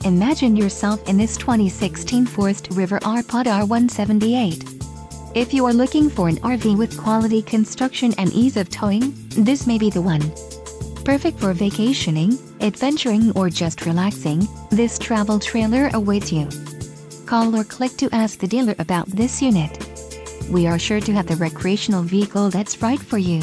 Imagine yourself in this 2016 Forest River R-Pod R178. If you are looking for an RV with quality construction and ease of towing, this may be the one. Perfect for vacationing, adventuring or just relaxing, this travel trailer awaits you. Call or click to ask the dealer about this unit. We are sure to have the recreational vehicle that's right for you.